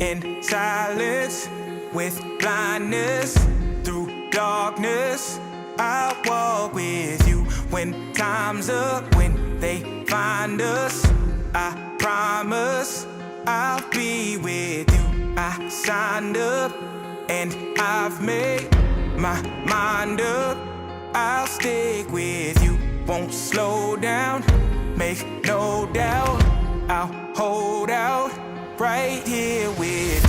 in silence, with blindness, through darkness. I'll walk with you when time's up, when they find us. I promise I'll be with you. I signed up and I've made my mind up. I'll stick with you, won't slow down, make no doubt. I'll hold out right here with